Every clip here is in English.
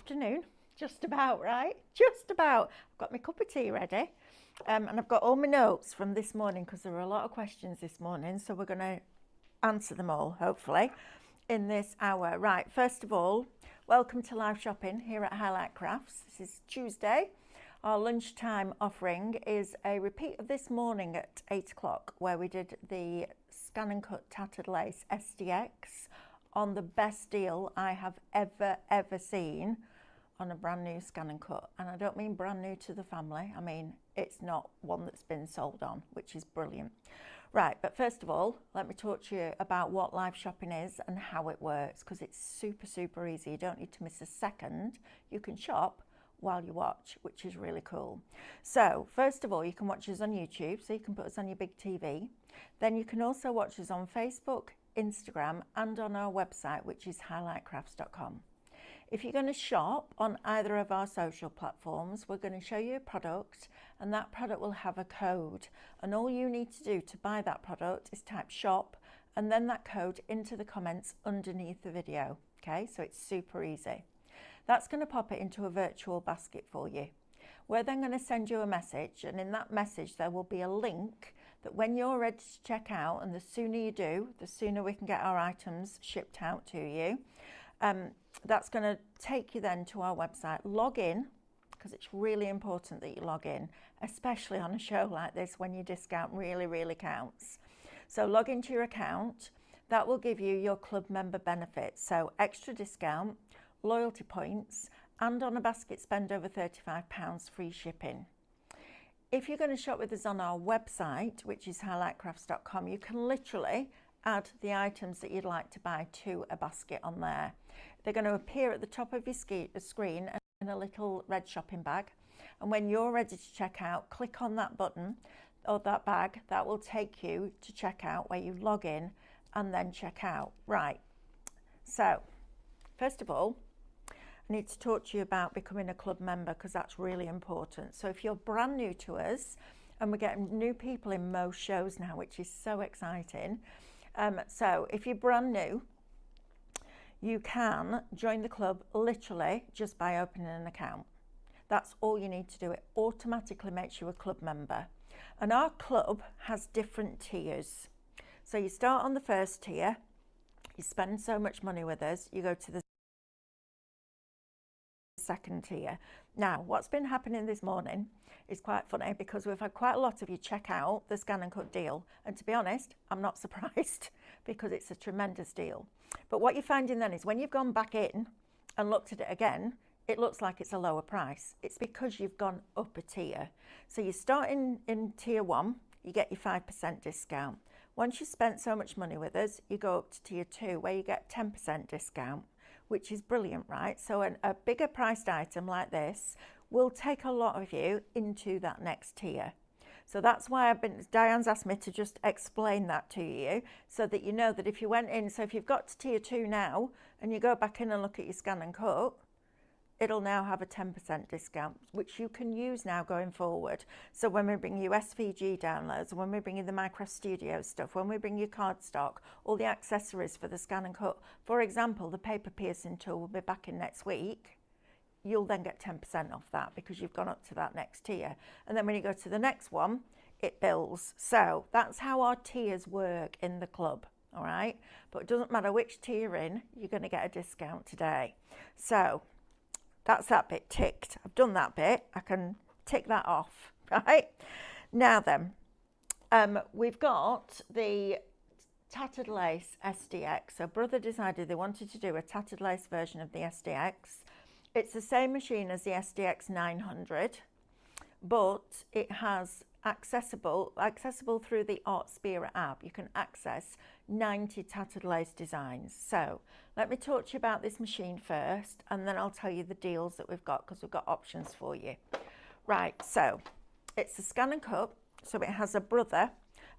afternoon, just about, right? Just about. I've got my cup of tea ready, and I've got all my notes from this morning because there were a lot of questions this morning, so we're going to answer them all, hopefully, in this hour. Right, first of all, welcome to live shopping here at Highlight Crafts. This is Tuesday. Our lunchtime offering is a repeat of this morning at 8 o'clock, where we did the Scan and Cut Tattered Lace SDX on the best deal I have ever seen on a brand new Scan and Cut. And I don't mean brand new to the family, I mean it's not one that's been sold on, which is brilliant. Right, but first of all, let me talk to you about what live shopping is and how it works, because it's super easy. You don't need to miss a second. You can shop while you watch, which is really cool. So first of all, you can watch us on YouTube, so you can put us on your big TV. Then you can also watch us on Facebook, Instagram, and on our website, which is highlightcrafts.com. If you're going to shop on either of our social platforms, we're going to show you a product, and that product will have a code, and all you need to do to buy that product is type shop and then that code into the comments underneath the video. Okay, so it's super easy. That's going to pop it into a virtual basket for you. We're then going to send you a message, and in that message there will be a link that when you're ready to check out, and the sooner you do, the sooner we can get our items shipped out to you. That's going to take you then to our website. Log in, because it's really important that you log in, especially on a show like this when your discount really counts. So log into your account. That will give you your club member benefits, so extra discount, loyalty points, and on a basket spend over £35, free shipping. If you're going to shop with us on our website, which is highlightcrafts.com, you can literally add the items that you'd like to buy to a basket on there. They're going to appear at the top of your screen in a little red shopping bag, and when you're ready to check out, click on that button or that bag. That will take you to checkout, where you log in and then check out. Right, so first of all, I need to talk to you about becoming a club member, because that's really important. So if you're brand new to us, and we're getting new people in most shows now, which is so exciting. So if you're brand new, you can join the club literally just by opening an account. That's all you need to do. It automatically makes you a club member. And our club has different tiers. So you start on the first tier, you spend so much money with us, you go to the second tier. Now, what's been happening this morning is quite funny, because we've had quite a lot of you check out the Scan and Cut deal, and to be honest, I'm not surprised because it's a tremendous deal. But what you're finding then is when you've gone back in and looked at it again, it looks like it's a lower price. It's because you've gone up a tier. So you start in tier 1, you get your 5% discount. Once you've spent so much money with us, you go up to tier 2, where you get 10% discount, which is brilliant, right? So a bigger priced item like this will take a lot of you into that next tier. So that's why Diane's asked me to just explain that to you, so that you know that if you went in, so if you've got to tier 2 now and you go back in and look at your Scan and Cut, it'll now have a 10% discount, which you can use now going forward. So when we bring you SVG downloads, when we bring you the Micro Studio stuff, when we bring you Cardstock, all the accessories for the Scan and Cut, for example, the paper piercing tool will be back in next week, you'll then get 10% off that because you've gone up to that next tier. And then when you go to the next one, it builds. So that's how our tiers work in the club, all right? But it doesn't matter which tier you're in, you're going to get a discount today. So that's that bit ticked. I've done that bit. I can tick that off, right? Now then, we've got the Tattered Lace SDX. So Brother decided they wanted to do a tattered lace version of the SDX. It's the same machine as the SDX 900, but it has accessible through the Art Spira app. You can access 90 tattered lace designs. So let me talk to you about this machine first, and then I'll tell you the deals that we've got, because we've got options for you. Right, so it's a Scan and Cut. So it has a Brother,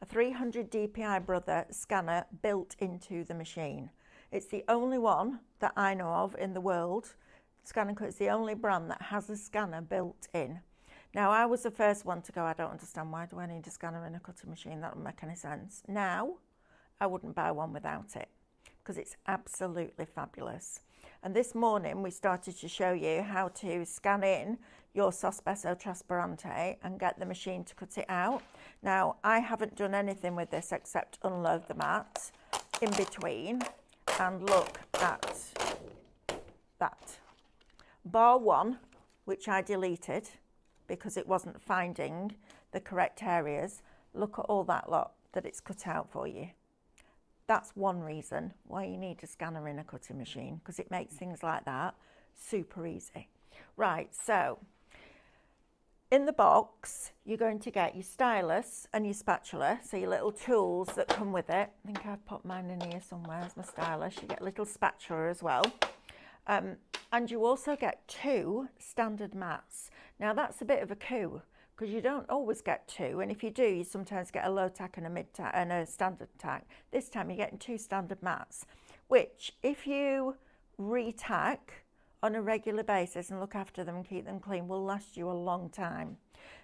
a 300 DPI Brother scanner built into the machine. It's the only one that I know of in the world. Scan and Cut is the only brand that has a scanner built in. Now, I was the first one to go, I don't understand, why do I need a scanner in a cutting machine? That doesn't make any sense. Now, I wouldn't buy one without it, because it's absolutely fabulous. And this morning we started to show you how to scan in your Sospeso Trasparente and get the machine to cut it out. Now, I haven't done anything with this except unload the mat in between and look at that. Bar one, which I deleted because it wasn't finding the correct areas, look at all that lot that it's cut out for you. That's one reason why you need a scanner in a cutting machine, because it makes things like that super easy. Right, so in the box, you're going to get your stylus and your spatula, so your little tools that come with it. I think I've put mine in here somewhere as my stylus. You get a little spatula as well. And you also get 2 standard mats. Now that's a bit of a coup, because you don't always get 2, and if you do, you sometimes get a low tack and a mid tack and a standard tack. This time you're getting 2 standard mats, which if you re-tack on a regular basis and look after them and keep them clean, will last you a long time.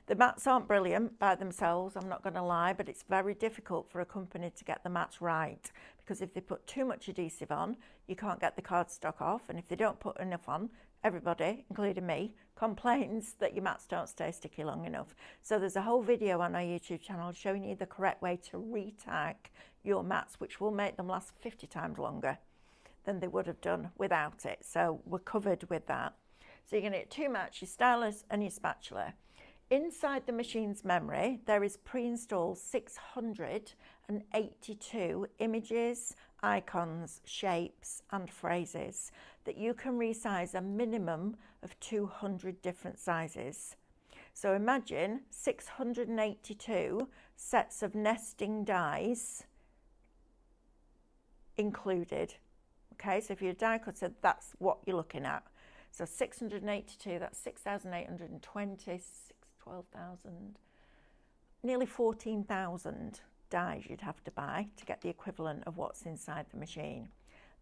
The mats aren't brilliant by themselves, I'm not going to lie, but it's very difficult for a company to get the mats right, because if they put too much adhesive on, you can't get the cardstock off, and if they don't put enough on, everybody, including me, complains that your mats don't stay sticky long enough. So there's a whole video on our YouTube channel showing you the correct way to re-tack your mats, which will make them last 50 times longer than they would have done without it. So we're covered with that. So you're going to get 2 mats, your stylus and your spatula. Inside the machine's memory, there is pre-installed 682 images, icons, shapes and phrases that you can resize a minimum of 200 different sizes. So imagine 682 sets of nesting dies included. Okay, so if you're a die cutter, that's what you're looking at. So 682, that's 6,820, 12,000, nearly 14,000 dies you'd have to buy to get the equivalent of what's inside the machine.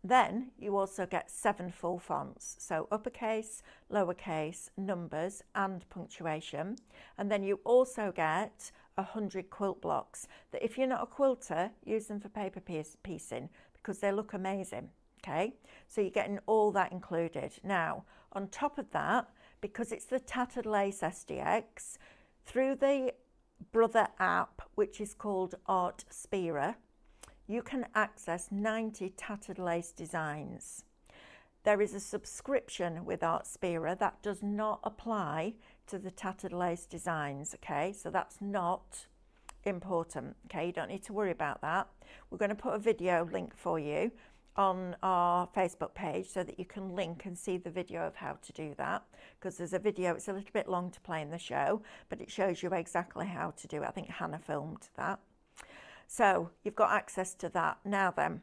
Then you also get 7 full fonts, so uppercase, lowercase, numbers and punctuation. And then you also get 100 quilt blocks that, if you're not a quilter, use them for paper piecing because they look amazing. Okay, so you're getting all that included. Now, on top of that, because it's the Tattered Lace SDX, through the brother app, which is called Art Spira, you can access 90 tattered lace designs. There is a subscription with Art Spira that does not apply to the tattered lace designs, okay? So that's not important, okay? You don't need to worry about that. We're going to put a video link for you on our Facebook page so that you can link and see the video of how to do that, because there's a video, it's a little bit long to play in the show, but it shows you exactly how to do it. I think Hannah filmed that. So you've got access to that. Now then,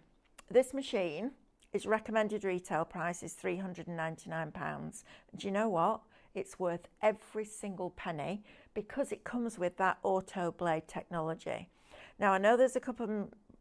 this machine, its recommended retail price is £399. And do you know what? It's worth every single penny because it comes with that auto blade technology. Now I know there's a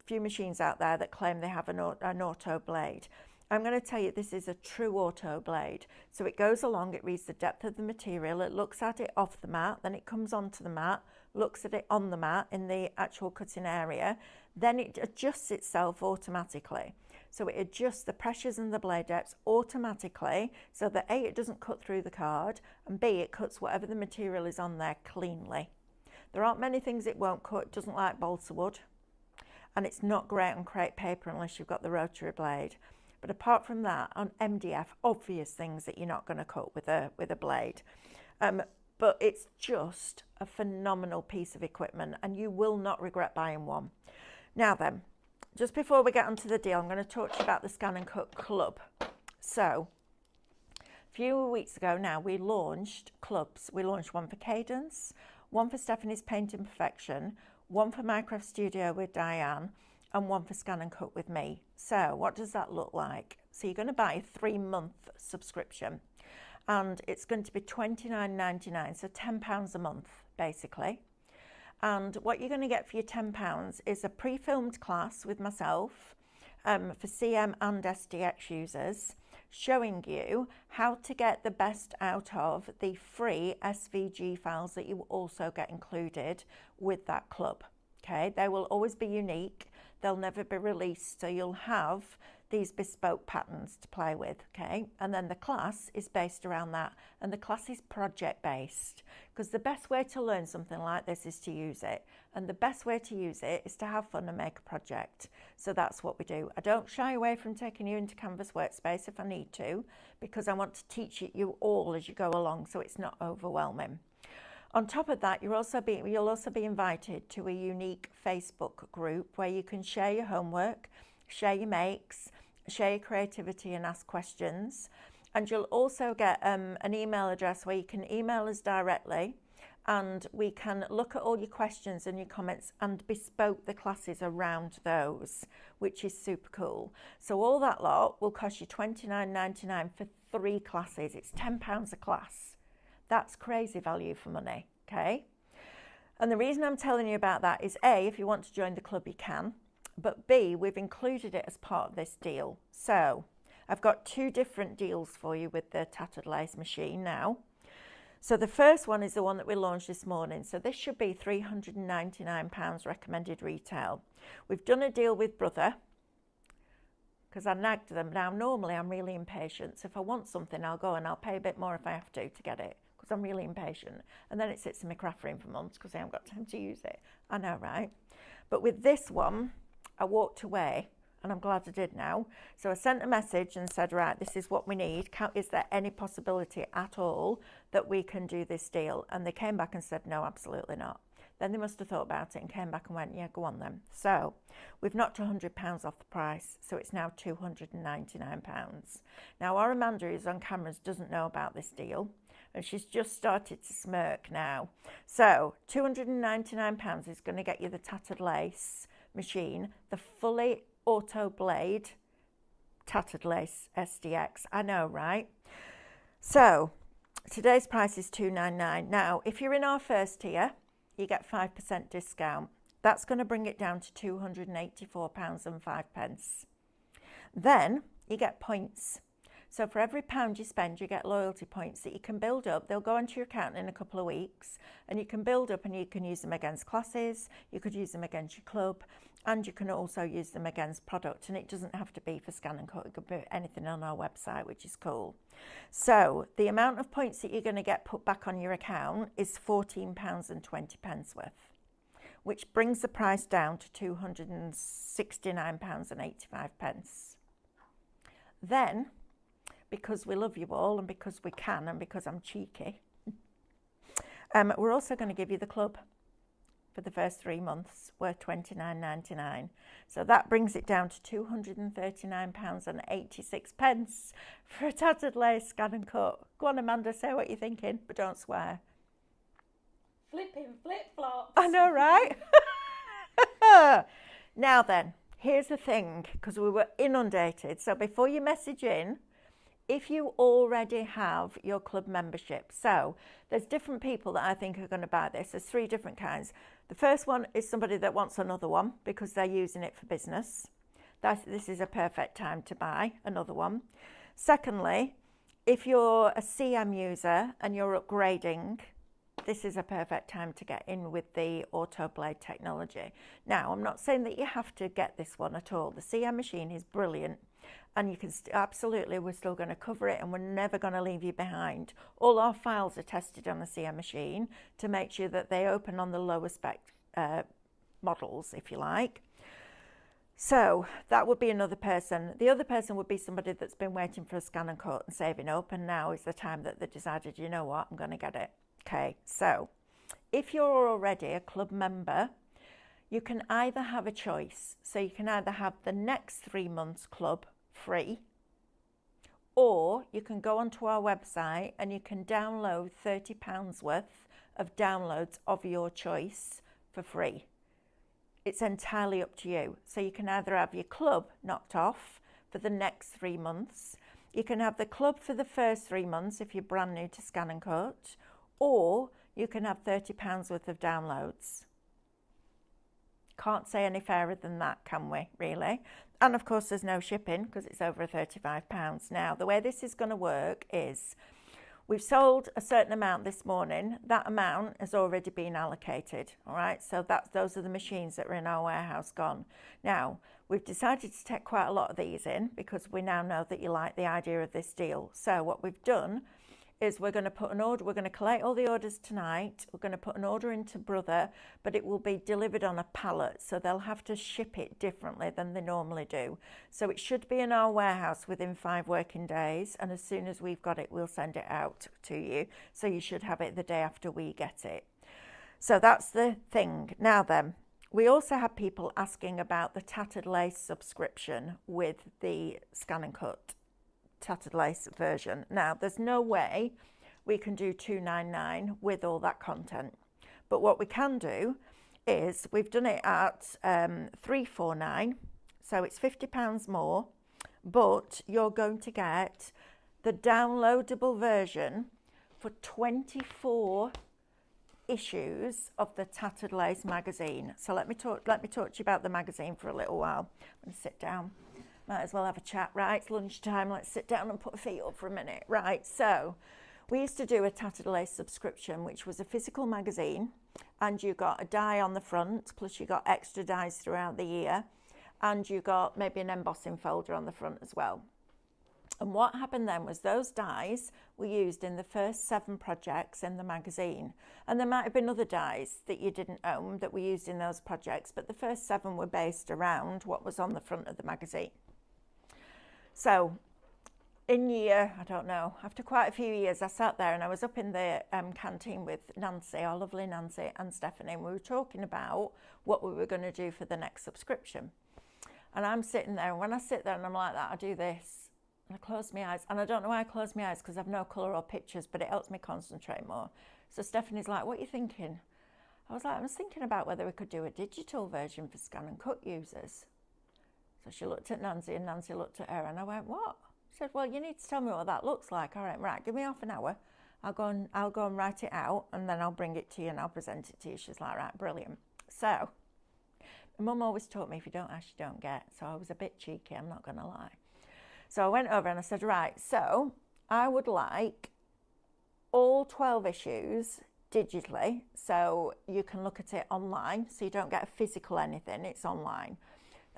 few machines out there that claim they have an auto blade. I'm going to tell you this is a true auto blade. So it goes along, it reads the depth of the material, it looks at it off the mat, then it comes onto the mat, looks at it on the mat in the actual cutting area, then it adjusts itself automatically. So it adjusts the pressures and the blade depths automatically so that A, it doesn't cut through the card, and B, it cuts whatever the material is on there cleanly. There aren't many things it won't cut. It doesn't like balsa wood, and it's not great on crepe paper unless you've got the rotary blade. But apart from that, on MDF, obvious things that you're not going to cut with a blade. But it's just a phenomenal piece of equipment, and you will not regret buying one. Now then, just before we get onto the deal, I'm going to talk to you about the Scan and Cut Club. So, a few weeks ago now, we launched clubs. We launched one for Cadence, one for Stephanie's Painting Perfection, one for Minecraft Studio with Diane, and one for Scan and Cut with me. So what does that look like? So you're going to buy a 3-month subscription, and it's going to be £29.99, so £10 a month basically. And what you're going to get for your £10 is a pre-filmed class with myself for CM and SDX users, showing you how to get the best out of the free SVG files that you also get included with that club. Okay, they will always be unique, they'll never be released, so you'll have these bespoke patterns to play with, okay? And then the class is based around that, and the class is project based, because the best way to learn something like this is to use it, and the best way to use it is to have fun and make a project. So that's what we do. I don't shy away from taking you into Canvas Workspace if I need to, because I want to teach it you all as you go along, so it's not overwhelming. On top of that, you'll also be invited to a unique Facebook group where you can share your homework, share your makes, share your creativity and ask questions. And you'll also get an email address where you can email us directly, and we can look at all your questions and your comments and bespoke the classes around those, which is super cool. So all that lot will cost you $29.99 for 3 classes. It's £10 a class. That's crazy value for money, okay? And the reason I'm telling you about that is A, if you want to join the club, you can, but B, we've included it as part of this deal. So I've got 2 different deals for you with the tattered lace machine now. So the first one is the one that we launched this morning. So this should be £399 recommended retail. We've done a deal with Brother, because I nagged them. Now, normally I'm really impatient. So if I want something, I'll go and I'll pay a bit more if I have to get it, because I'm really impatient. And then it sits in my craft room for months because I haven't got time to use it. I know, right? But with this one, I walked away, and I'm glad I did now. So I sent a message and said, right, this is what we need. Is there any possibility at all that we can do this deal? And they came back and said, no, absolutely not. Then they must have thought about it and came back and went, yeah, go on then. So we've knocked £100 off the price. So it's now £299. Now, our Amanda, who's on cameras, doesn't know about this deal, and she's just started to smirk now. So £299 is going to get you the tattered lace machine, the fully auto blade tattered lace SDX. I know, right? So today's price is $299. Now, if you're in our first tier, you get 5% discount. That's going to bring it down to £284.05. Then you get points. So for every £1 you spend, you get loyalty points that you can build up. They'll go into your account in a couple of weeks, and you can build up and you can use them against classes, you could use them against your club, and you can also use them against product. And it doesn't have to be for Scan and Cut, it could be anything on our website, which is cool. So the amount of points that you're going to get put back on your account is £14.20 worth, which brings the price down to £269.85. Then, because we love you all and because we can and because I'm cheeky, we're also going to give you the club for the first 3 months, worth £29.99. So that brings it down to £239.86 for a tattered lace Scan and Cut. Go on, Amanda, say what you're thinking, but don't swear. Flipping flip-flops. I know, right? Now then, here's the thing, because we were inundated. So before you message in, if you already have your club membership, so there's different people that I think are going to buy this. There's 3 different kinds. The first one is somebody that wants another one because they're using it for business. This is a perfect time to buy another one. Secondly, if you're a CM user and you're upgrading, this is a perfect time to get in with the auto blade technology. Now, I'm not saying that you have to get this one at all. The CM machine is brilliant, and you can absolutely, we're still going to cover it, and we're never going to leave you behind. All our files are tested on the CM machine to make sure that they open on the lower spec models, if you like. So that would be another person. The other person would be somebody that's been waiting for a Scan and Cut and saving up, and now is the time that they decided, you know what, I'm going to get it. Okay, so if you're already a club member, you can either have a choice. So you can either have the next 3 months club free, or you can go onto our website and you can download £30 worth of downloads of your choice for free. It's entirely up to you. So you can either have your club knocked off for the next 3 months, you can have the club for the first 3 months if you're brand new to Scan and Cut, or you can have £30 worth of downloads. Can't say any fairer than that, can we, really? And of course there's no shipping because it's over £35. Now, the way this is going to work is We've sold a certain amount this morning. That amount has already been allocated, all right? So those are the machines that are in our warehouse gone. Now, we've decided to take quite a lot of these in because we now know that you like the idea of this deal. So what we've done is we're going to put an order, we're going to collect all the orders tonight, we're going to put an order into Brother, but it will be delivered on a pallet, so they'll have to ship it differently than they normally do. So it should be in our warehouse within 5 working days, and as soon as we've got it, we'll send it out to you. So you should have it the day after we get it. So that's the thing. Now then, we also had people asking about the tattered lace subscription with the scan and cut tattered lace version. Now, there's no way we can do $2.99 with all that content, but what we can do is we've done it at $3.49, so it's £50 more, but you're going to get the downloadable version for 24 issues of the Tattered Lace magazine. So let me talk to you about the magazine for a little while. I'm going to sit down. Might as well have a chat, right? It's lunchtime. Let's sit down and put our feet up for a minute. Right, so we used to do a Tattered Lace subscription, which was a physical magazine, and you got a die on the front, plus you got extra dies throughout the year, and you got maybe an embossing folder on the front as well. And what happened then was those dies were used in the first 7 projects in the magazine. And there might have been other dies that you didn't own that were used in those projects, but the first 7 were based around what was on the front of the magazine. So in year, I don't know, after quite a few years, I sat there and I was up in the canteen with Nancy, our lovely Nancy, and Stephanie, and we were talking about what we were going to do for the next subscription. And I'm sitting there, and when I sit there and I'm like that, I do this, and I close my eyes. And I don't know why I close my eyes, because I've no colour or pictures, but it helps me concentrate more. So Stephanie's like, what are you thinking? I was thinking about whether we could do a digital version for scan and cut users. So she looked at Nancy, and Nancy looked at her, and I went, what? She said, well, you need to tell me what that looks like. All right, give me half an hour. I'll go and write it out, and then I'll bring it to you and I'll present it to you. She's like, right, brilliant. So my mum always taught me, if you don't ask, you don't get. So I was a bit cheeky, I'm not going to lie. So I went over and I said, right, so I would like all 12 issues digitally, so you can look at it online, so you don't get a physical anything, it's online.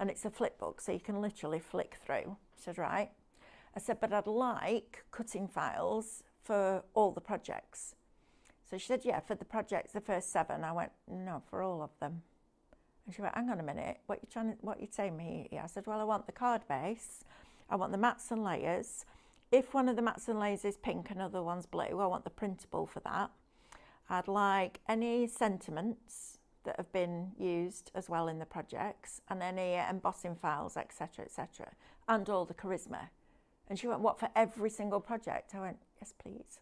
And it's a flip book, so you can literally flick through. I said, right. I said, but I'd like cutting files for all the projects. So she said, yeah, for the projects, the first 7. I went, no, for all of them. And she went, hang on a minute, what you saying me here? I said, well, I want the card base, I want the mats and layers. If one of the mats and layers is pink and other one's blue, I want the printable for that. I'd like any sentiments that have been used as well in the projects, and any embossing files, etc., etc., and all the charisma. And she went, what, for every single project? I went, yes, please.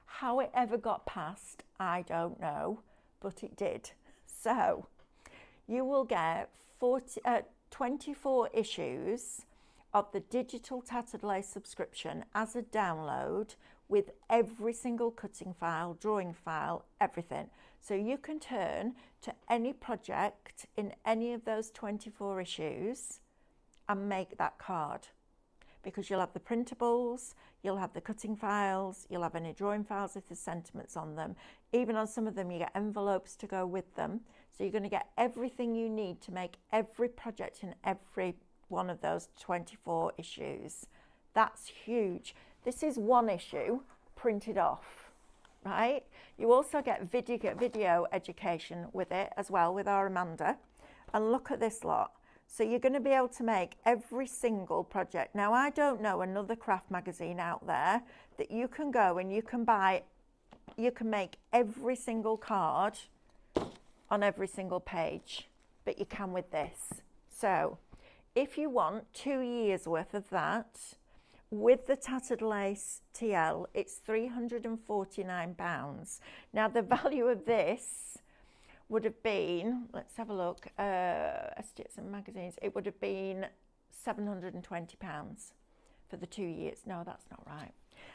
How it ever got passed, I don't know, but it did. So you will get 24 issues of the digital Tattered Lace subscription as a download with every single cutting file, drawing file, everything. So you can turn to any project in any of those 24 issues and make that card, because you'll have the printables, you'll have the cutting files, you'll have any drawing files if there's sentiments on them. Even on some of them, you get envelopes to go with them. So you're going to get everything you need to make every project in every one of those 24 issues. That's huge. This is one issue printed off, right? You also get video education with it as well, with our Amanda. And look at this lot. So you're going to be able to make every single project. Now, I don't know another craft magazine out there that you can go and you can buy, you can make every single card on every single page, but you can with this. So if you want 2 years worth of that, with the Tattered Lace TL, it's £349. Now, the value of this would have been, let's have a look, SGS and magazines, it would have been £720 for the 2 years. No, that's not right.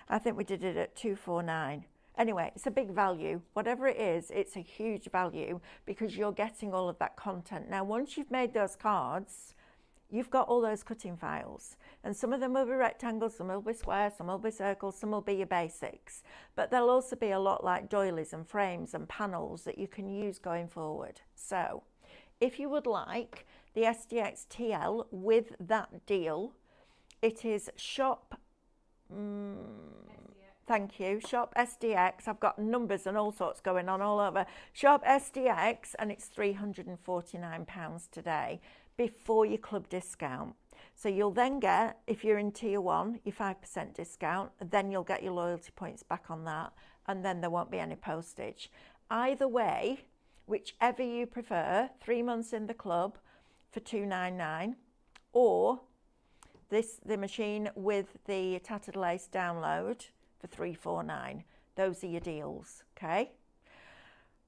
I think we did it at £249. Anyway, it's a big value. Whatever it is, it's a huge value because you're getting all of that content. Now, once you've made those cards, you've got all those cutting files, and some of them will be rectangles, some will be squares, some will be circles, some will be your basics, but there'll also be a lot like doilies and frames and panels that you can use going forward. So if you would like the SDX TL with that deal, it is shop thank you, shop SDX. I've got numbers and all sorts going on all over. Shop SDX, and it's £349 today before your club discount. So you'll then get, if you're in tier 1, your 5% discount, then you'll get your loyalty points back on that, and then there won't be any postage. Either way, whichever you prefer, 3 months in the club for £299, or the machine with the tattered lace download for £349. Those are your deals, okay?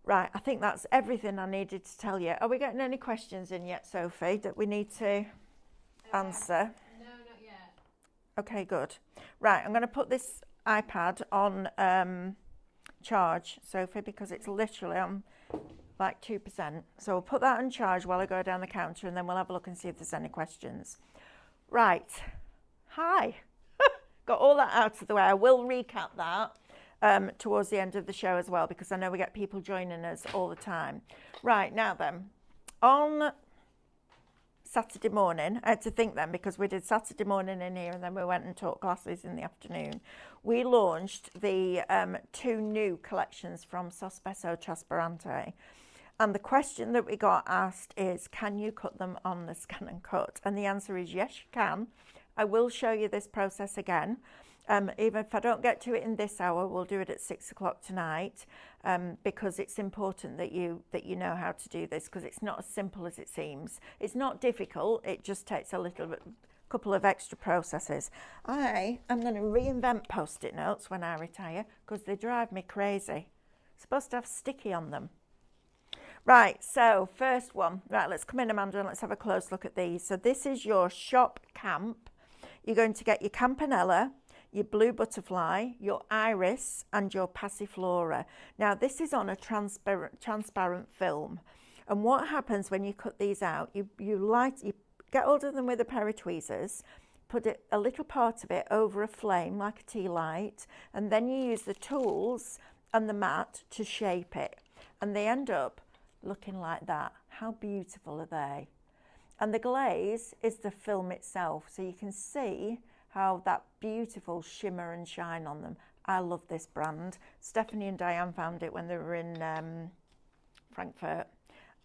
Right, I think that's everything I needed to tell you. Are we getting any questions in yet, Sophie, that we need to answer? No, not yet. Okay, good. Right, I'm going to put this iPad on charge, Sophie, because it's literally on like 2%. So we'll put that on charge while I go down the counter, and then we'll have a look and see if there's any questions. Right, hi. Got all that out of the way. I will recap that towards the end of the show as well, because I know we get people joining us all the time. Right, now then, on Saturday morning, I had to think then, because we did Saturday morning in here and then we went and taught classes in the afternoon. We launched the 2 new collections from Sospeso Trasparente. And the question that we got asked is, can you cut them on the scan and cut? And the answer is yes, you can. I will show you this process again. Even if I don't get to it in this hour, we'll do it at 6 o'clock tonight, because it's important that you know how to do this, because it's not as simple as it seems. It's not difficult, it just takes a couple of extra processes. I am going to reinvent post-it notes when I retire, because they drive me crazy. Supposed to have sticky on them. Right, so first one. Right, let's come in, Amanda, and let's have a close look at these. So this is your shop camp. You're going to get your campanella, your blue butterfly, your iris, and your passiflora. Now, this is on a transparent film. And what happens when you cut these out, you get hold of them with a pair of tweezers, put a little part of it over a flame like a tea light, and then you use the tools and the mat to shape it. And they end up looking like that. How beautiful are they? And the glaze is the film itself, so you can see how that beautiful shimmer and shine on them. I love this brand. Stephanie and Diane found it when they were in Frankfurt,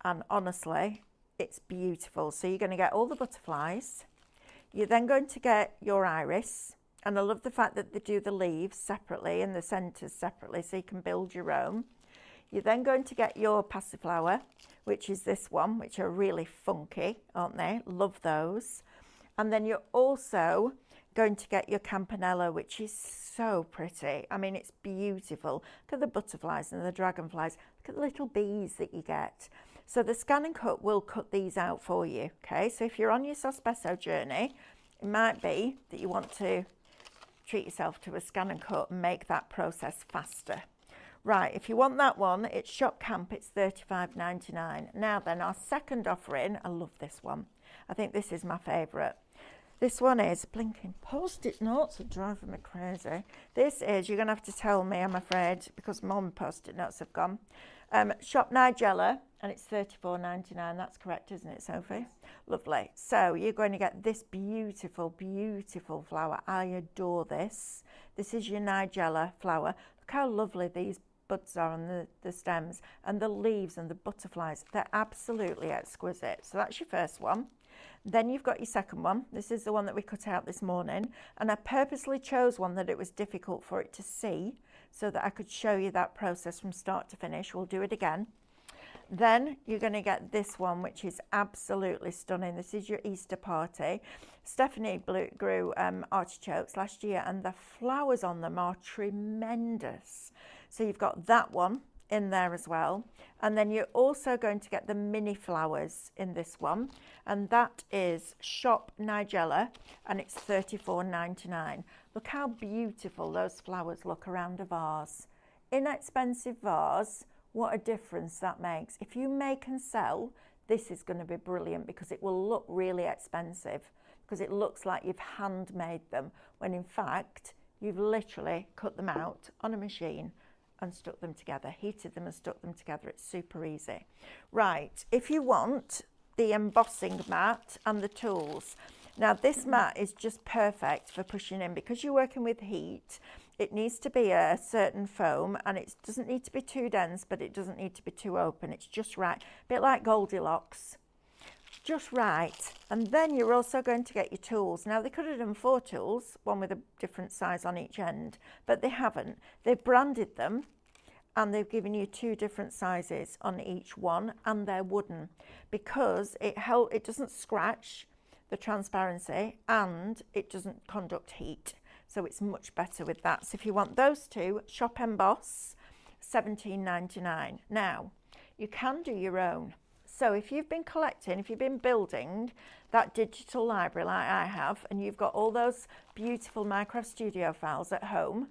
and honestly, it's beautiful. So you're going to get all the butterflies. You're then going to get your iris, and I love the fact that they do the leaves separately and the centres separately, so you can build your own. You're then going to get your passiflower, which is this one, which are really funky, aren't they? Love those. And then you're also going to get your campanella, which is so pretty. I mean, it's beautiful. Look at the butterflies and the dragonflies. Look at the little bees that you get. So the scan and cut will cut these out for you, okay? So if you're on your Sospeso journey, it might be that you want to treat yourself to a scan and cut and make that process faster. Right, if you want that one, it's Shop Camp, it's $35.99. Now then, our second offering, I love this one. I think this is my favourite. This one is blinking post-it notes are driving me crazy. This is, you're going to have to tell me, I'm afraid, because Mum post-it notes have gone. Shop Nigella, and it's $34.99. That's correct, isn't it, Sophie? Yes. Lovely. So you're going to get this beautiful, beautiful flower. I adore this. This is your Nigella flower. Look how lovely these buds are on the stems, and the leaves and the butterflies. They're absolutely exquisite. So that's your first one. Then you've got your second one. This is the one that we cut out this morning, and I purposely chose one that it was difficult for it to see so that I could show you that process from start to finish. We'll do it again. Then you're going to get this one, which is absolutely stunning. This is your Easter party. Stephanie grew artichokes last year, and the flowers on them are tremendous. So you've got that one in there as well. And then you're also going to get the mini flowers in this one. And that is Shop Nigella, and it's $34.99. Look how beautiful those flowers look around a vase. Inexpensive vase, what a difference that makes. If you make and sell this is going to be brilliant because it will look really expensive because it looks like you've handmade them when in fact you've literally cut them out on a machine and stuck them together, heated them and stuck them together. It's super easy. Right, if you want the embossing mat and the tools, now this mat is just perfect for pushing in because you're working with heat. It needs to be a certain foam and it doesn't need to be too dense, but it doesn't need to be too open. It's just right, a bit like Goldilocks, just right. And then you're also going to get your tools. Now they could have done 4 tools, one with a different size on each end, but they haven't. They've branded them and they've given you 2 different sizes on each one, and they're wooden because it doesn't scratch the transparency and it doesn't conduct heat. So it's much better with that. So if you want those 2, Shop Emboss, $17.99. Now, you can do your own. So if you've been collecting, if you've been building that digital library like I have, and you've got all those beautiful Minecraft Studio files at home,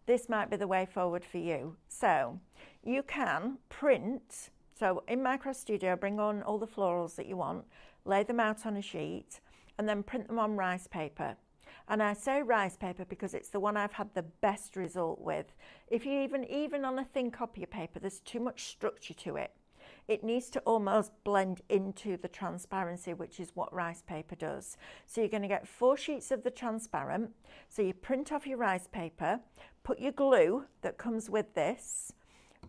this might be the way forward for you. So you can print, so in Minecraft Studio, bring on all the florals that you want, lay them out on a sheet, and then print them on rice paper. And I say rice paper because it's the one I've had the best result with. If you even on a thin copy of paper, there's too much structure to it. It needs to almost blend into the transparency, which is what rice paper does. So you're going to get 4 sheets of the transparent. So you print off your rice paper, put your glue that comes with this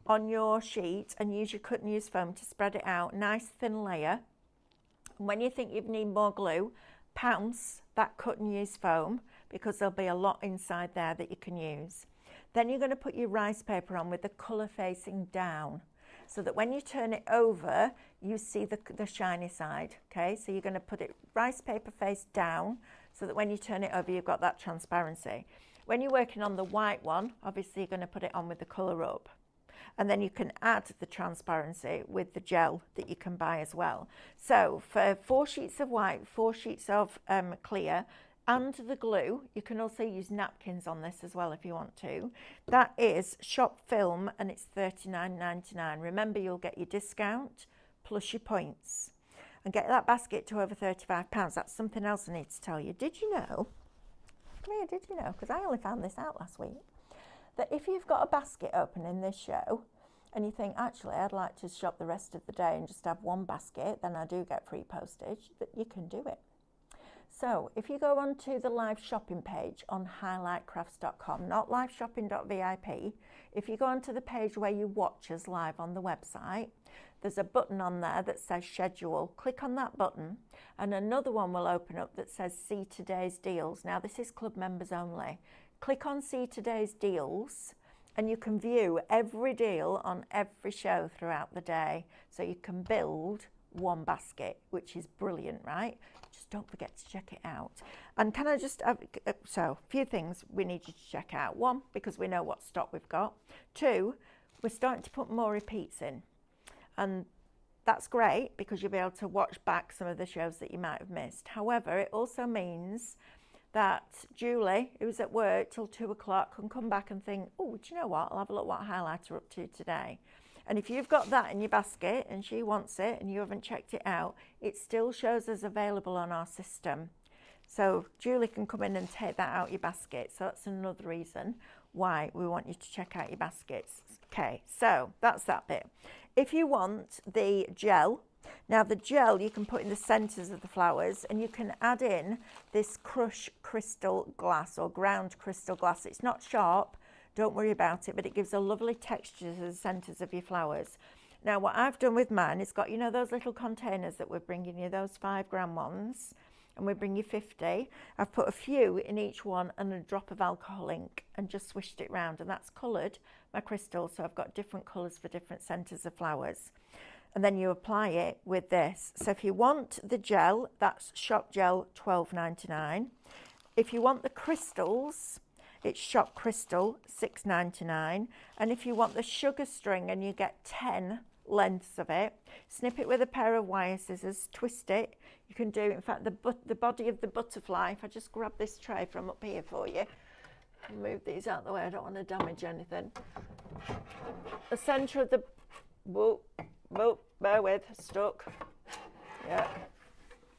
on your sheet and use your cut and use foam to spread it out, nice thin layer. And when you think you need more glue, pounce that cut and use foam because there'll be a lot inside there that you can use. Then you're going to put your rice paper on with the colour facing down so that when you turn it over, you see the shiny side, okay? So you're going to put it rice paper face down so that when you turn it over, you've got that transparency. When you're working on the white one, obviously you're going to put it on with the colour up. And then you can add the transparency with the gel that you can buy as well. So for 4 sheets of white, 4 sheets of clear, and the glue, you can also use napkins on this as well if you want to. That is Shop Film and it's $39.99. Remember, you'll get your discount plus your points. And get that basket to over £35. That's something else I need to tell you. Did you know, come here, did you know, because I only found this out last week, that if you've got a basket open in this show and you think, actually, I'd like to shop the rest of the day and just have 1 basket, then I do get free postage, that you can do it. So if you go onto the live shopping page on highlightcrafts.com, not liveshopping.vip, if you go onto the page where you watch us live on the website, there's a button on there that says schedule. Click on that button and another one will open up that says see today's deals. Now this is club members only. Click on see today's deals and you can view every deal on every show throughout the day. So you can build 1 basket, which is brilliant, right? Just don't forget to check it out. And can I just have, so a few things we need you to check out. 1, because we know what stock we've got. 2, we're starting to put more repeats in. And that's great because you'll be able to watch back some of the shows that you might have missed. However, it also means that Julie, who's at work till 2 o'clock, can come back and think, oh, do you know what? I'll have a look what highlighter up to today. And if you've got that in your basket and she wants it and you haven't checked it out, it still shows as available on our system. So Julie can come in and take that out your basket. So that's another reason why we want you to check out your baskets. Okay, so that's that bit. If you want the gel, now the gel you can put in the centres of the flowers and you can add in this crush crystal glass or ground crystal glass. It's not sharp, don't worry about it, but it gives a lovely texture to the centres of your flowers. Now what I've done with mine, it's got, you know, those little containers that we're bringing you, those 5-gram ones, and we bring you 50. I've put a few in each one and a drop of alcohol ink and just swished it round, and that's coloured my crystal, so I've got different colours for different centres of flowers. And then you apply it with this. So if you want the gel, that's Shop Gel, $12.99. If you want the crystals, it's Shop Crystal, $6.99. And if you want the sugar string and you get 10 lengths of it, snip it with a pair of wire scissors, twist it. You can do, in fact, the body of the butterfly. If I just grab this tray from up here for you, move these out of the way, I don't want to damage anything. The centre of the, whoa, bear with, stuck. Yeah,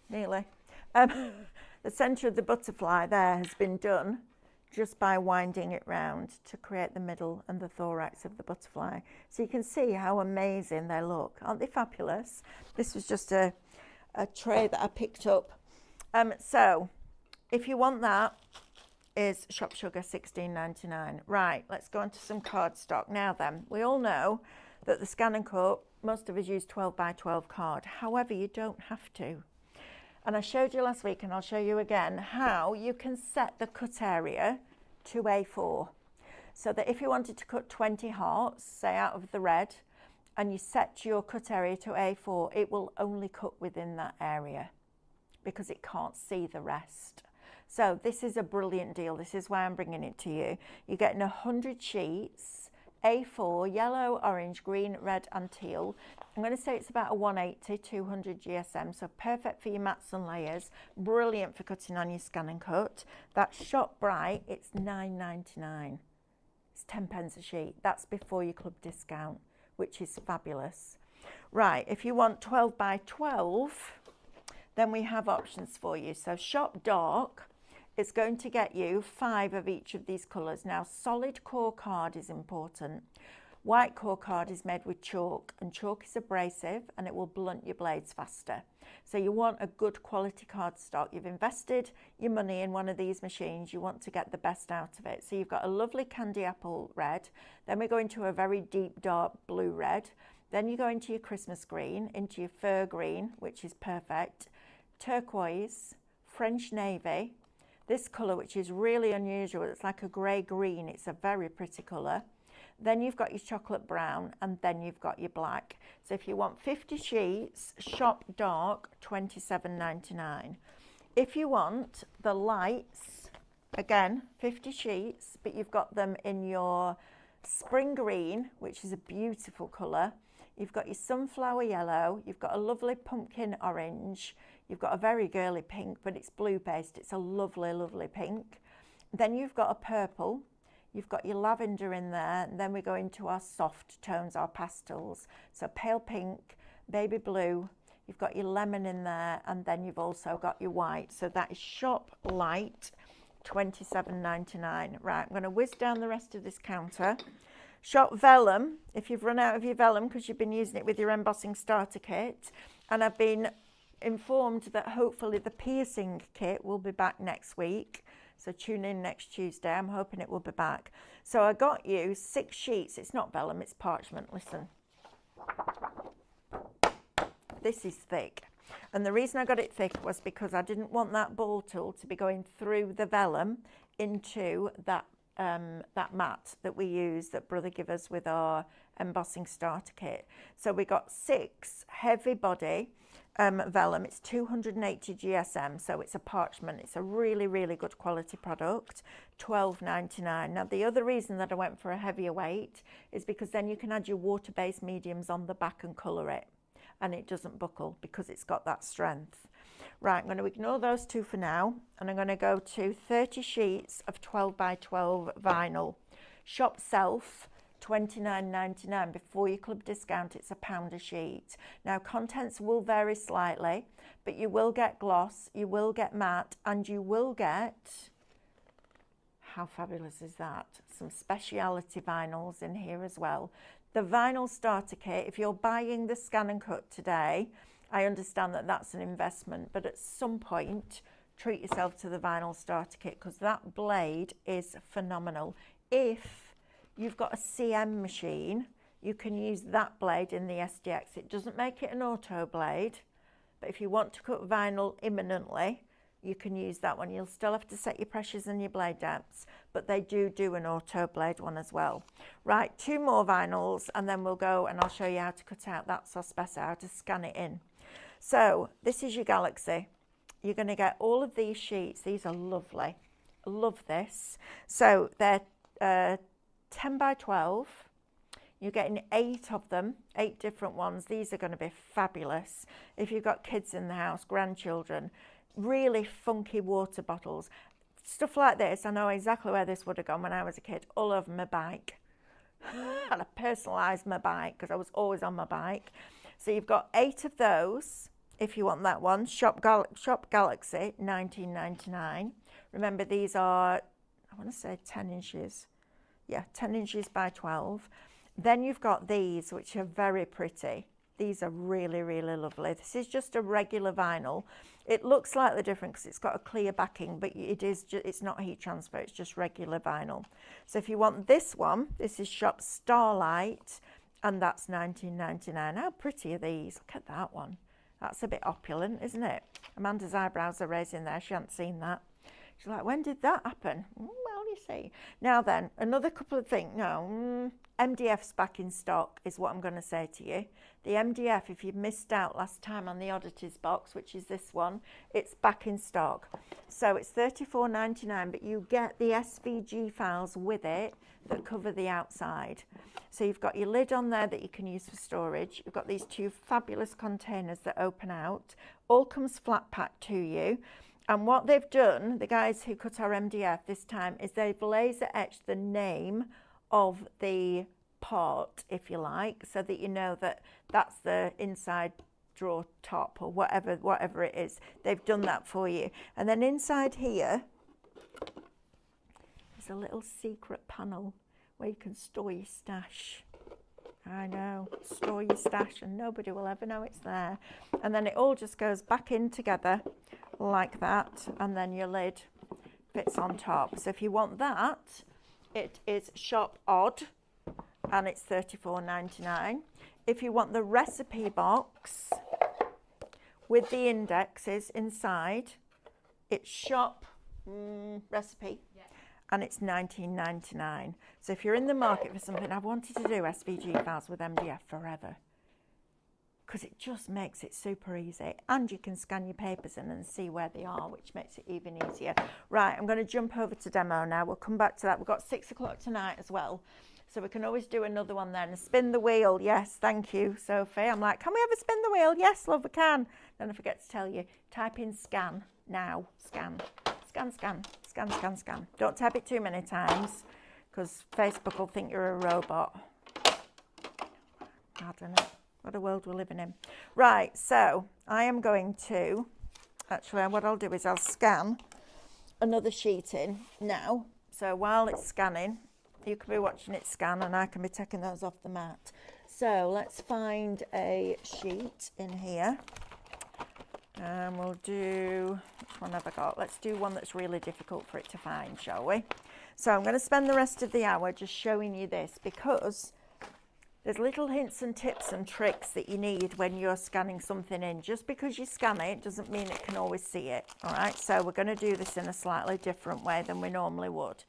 nearly. The centre of the butterfly there has been done just by winding it round to create the middle and the thorax of the butterfly. So you can see how amazing they look. Aren't they fabulous? This was just a tray that I picked up. So if you want that, is Shop Sugar $16.99. Right, let's go on to some cardstock. Now then, we all know that the Scan and Cut, most of us use 12 by 12 card. However, you don't have to. And I showed you last week, and I'll show you again, how you can set the cut area to A4. So that if you wanted to cut 20 hearts, say out of the red, and you set your cut area to A4, it will only cut within that area because it can't see the rest. So this is a brilliant deal. This is why I'm bringing it to you. You're getting 100 sheets, A4, yellow, orange, green, red and teal. I'm going to say it's about a 180, 200 GSM, so perfect for your mats and layers. Brilliant for cutting on your Scan and Cut. That Shop Bright, it's $9.99. It's 10 pence a sheet. That's before your club discount, which is fabulous. Right, if you want 12 by 12, then we have options for you. So Shop Dark, it's going to get you 5 of each of these colours. Now, solid core card is important. White core card is made with chalk, and chalk is abrasive and it will blunt your blades faster. So you want a good quality cardstock. You've invested your money in one of these machines, you want to get the best out of it. So you've got a lovely candy apple red, then we go into a very deep dark blue red, then you go into your Christmas green, into your fir green, which is perfect, turquoise, French navy, this colour which is really unusual, it's like a grey green, it's a very pretty colour. Then you've got your chocolate brown, and then you've got your black. So if you want 50 sheets, Shop Dark, $27.99. If you want the lights, again, 50 sheets, but you've got them in your spring green, which is a beautiful colour. You've got your sunflower yellow, you've got a lovely pumpkin orange, you've got a very girly pink, but it's blue based. It's a lovely, lovely pink. Then you've got a purple. You've got your lavender in there, and then we go into our soft tones, our pastels. So pale pink, baby blue, you've got your lemon in there, and then you've also got your white. So that is Shop Light, $27.99. Right, I'm going to whiz down the rest of this counter. Shop Vellum, if you've run out of your vellum because you've been using it with your embossing starter kit, and I've been informed that hopefully the piercing kit will be back next week. So tune in next Tuesday. I'm hoping it will be back. So I got you 6 sheets. It's not vellum, it's parchment. Listen. This is thick. And the reason I got it thick was because I didn't want that ball tool to be going through the vellum into that mat that we use, that Brother gave us with our embossing starter kit. So we got 6 heavy body vellum. It's 280 GSM, so it's a parchment. It's a really, really good quality product. $12.99. Now the other reason that I went for a heavier weight is because then you can add your water-based mediums on the back and colour it, and it doesn't buckle because it's got that strength. Right, I'm going to ignore those 2 for now, and I'm going to go to 30 sheets of 12 by 12 vinyl. Shop Self, $29.99. Before your club discount, it's £1 a sheet. Now contents will vary slightly, but you will get gloss, you will get matte, and you will get, how fabulous is that, some speciality vinyls in here as well. The vinyl starter kit, if you're buying the Scan and Cut today, I understand that that's an investment, but at some point treat yourself to the vinyl starter kit, because that blade is phenomenal. If you've got a CM machine, you can use that blade in the SDX. It doesn't make it an auto blade, but if you want to cut vinyl imminently, you can use that one. You'll still have to set your pressures and your blade depths, but they do an auto blade one as well. Right, 2 more vinyls, and then we'll go and I'll show you how to cut out that Sospeso, how to scan it in. So this is your Galaxy. You're going to get all of these sheets. These are lovely. I love this. So they're 10 by 12. You're getting 8 of them, 8 different ones. These are going to be fabulous if you've got kids in the house, grandchildren. Really funky water bottles. Stuff like this, I know exactly where this would have gone when I was a kid, all over my bike. And I personalised my bike because I was always on my bike. So you've got 8 of those if you want that one. Shop Galaxy, 19.99. Remember, these are, I want to say 10 inches. Yeah, 10 inches by 12. Then you've got these, which are very pretty. These are really, really lovely. This is just a regular vinyl. It looks slightly different because it's got a clear backing, but it's not heat transfer, it's just regular vinyl. So if you want this one, this is Shop Starlight, and that's 19.99. How pretty are these? Look at that one. That's a bit opulent, isn't it? Amanda's eyebrows are raising there. She hadn't seen that. She's like, when did that happen? Well, you see. Now then, another couple of things. No, MDF's back in stock is what I'm going to say to you. The MDF, if you missed out last time on the oddities box, which is this one, it's back in stock. So it's $34.99, but you get the SVG files with it that cover the outside. So you've got your lid on there that you can use for storage. You've got these two fabulous containers that open out. All comes flat packed to you. And what they've done, the guys who cut our MDF this time, is they've laser etched the name of the part, if you like, so that you know that that's the inside drawer top or whatever it is. They've done that for you. And then inside here is a little secret panel where you can store your stash. I know, store your stash and nobody will ever know it's there. And then it all just goes back in together like that, and then your lid fits on top. So if you want that, it is Shop Odd, and it's $34.99. If you want the recipe box with the indexes inside, it's Shop Recipe, and it's $19.99. So if you're in the market for something, I've wanted to do SVG files with MDF forever, because it just makes it super easy, and you can scan your papers in and see where they are, which makes it even easier. Right, I'm going to jump over to demo now. We'll come back to that. We've got 6 o'clock tonight as well, so we can always do another one then. Spin the wheel. Yes, thank you, Sophie. I'm like, can we have a spin the wheel? Yes, love, we can. Then I forget to tell you, type in scan now. Scan, scan, scan, scan, scan, scan. Don't type it too many times, because Facebook will think you're a robot. I don't know. What a world we're living in. Right, so I am going to, actually what I'll do is I'll scan another sheet in now. So while it's scanning, you can be watching it scan and I can be taking those off the mat. So let's find a sheet in here. And we'll do, which one have I got? Let's do one that's really difficult for it to find, shall we? So I'm going to spend the rest of the hour just showing you this, because there's little hints and tips and tricks that you need when you're scanning something in. Just because you scan it doesn't mean it can always see it. All right, so we're going to do this in a slightly different way than we normally would.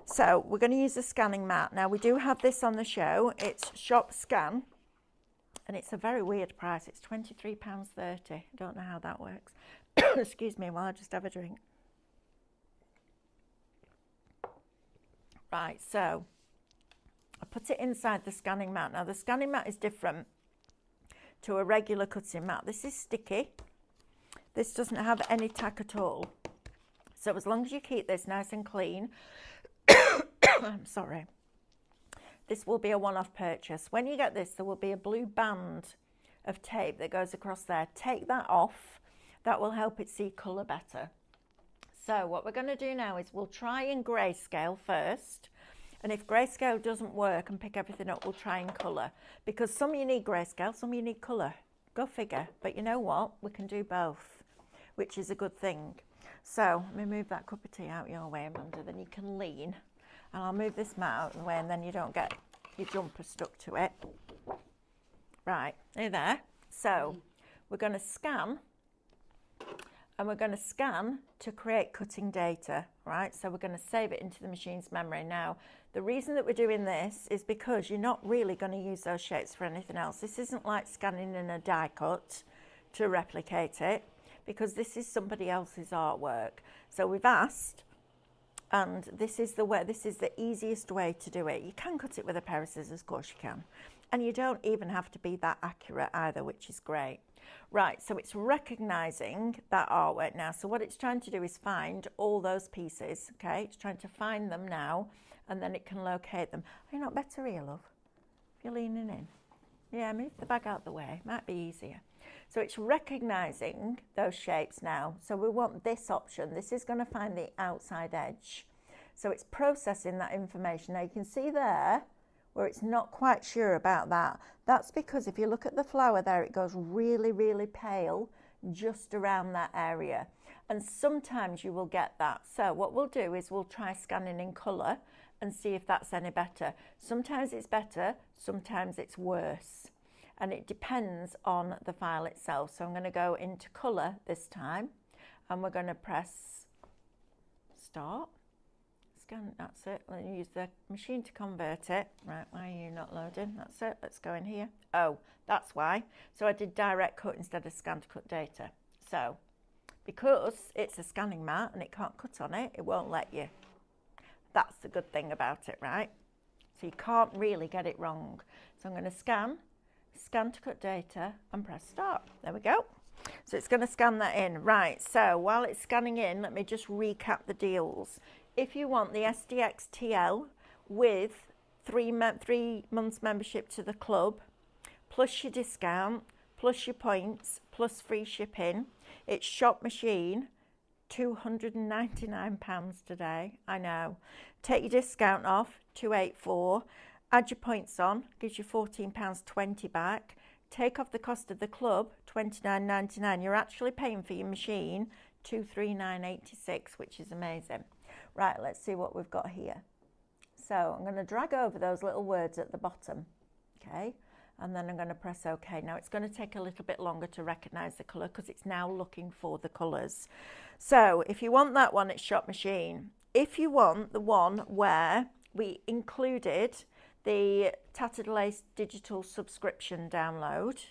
So we're going to use a scanning mat. Now we do have this on the show. It's Shop Scan, and it's a very weird price. It's £23.30. I don't know how that works. Excuse me while I just have a drink. Right, so I put it inside the scanning mat. Now the scanning mat is different to a regular cutting mat. This is sticky. This doesn't have any tack at all. So as long as you keep this nice and clean, I'm sorry, this will be a one-off purchase. When you get this, there will be a blue band of tape that goes across there. Take that off. That will help it see colour better. So what we're going to do now is we'll try in grayscale first. And if grayscale doesn't work and pick everything up, we'll try in colour. Because some you need grayscale, some you need colour. Go figure. But you know what? We can do both, which is a good thing. So let me move that cup of tea out your way, Amanda, then you can lean. And I'll move this mat out of the way, and then you don't get your jumper stuck to it. Right, are you there? So we're going to scan, and we're going to scan to create cutting data, right? So we're going to save it into the machine's memory. Now, the reason that we're doing this is because you're not really going to use those shapes for anything else. This isn't like scanning in a die cut to replicate it, because this is somebody else's artwork. So we've asked, and this is the way, this is the easiest way to do it. You can cut it with a pair of scissors, of course you can. And you don't even have to be that accurate either, which is great. Right, so it's recognising that artwork now. So what it's trying to do is find all those pieces, okay? It's trying to find them now, and then it can locate them. Are you not better here, love? You're leaning in. Yeah, move the bag out the way, might be easier. So it's recognising those shapes now. So we want this option. This is going to find the outside edge. So it's processing that information. Now you can see there where it's not quite sure about that. That's because if you look at the flower there, it goes really, really pale just around that area. And sometimes you will get that. So what we'll do is we'll try scanning in colour and see if that's any better. Sometimes it's better, sometimes it's worse. And it depends on the file itself. So I'm going to go into colour this time and we're going to press start. Scan, that's it. Let's use the machine to convert it. Right, why are you not loading? That's it. Let's go in here. Oh, that's why. So I did direct cut instead of scan to cut data. So because it's a scanning mat and it can't cut on it, it won't let you. That's the good thing about it, right? So you can't really get it wrong. So I'm going to scan to cut data and press start. There we go. So it's going to scan that in. Right, so while it's scanning in, let me just recap the deals. If you want the SDX TL with 3 months membership to the club, plus your discount, plus your points, plus free shipping, it's shop machine, £299 today. I know. Take your discount off, 284. Add your points on, gives you £14.20 back. Take off the cost of the club, $29.99. You're actually paying for your machine $239.86, which is amazing. Right, let's see what we've got here. So I'm going to drag over those little words at the bottom, okay? And then I'm going to press OK. Now it's going to take a little bit longer to recognise the colour because it's now looking for the colours. So if you want that one, it's shop machine. If you want the one where we included the Tattered Lace digital subscription download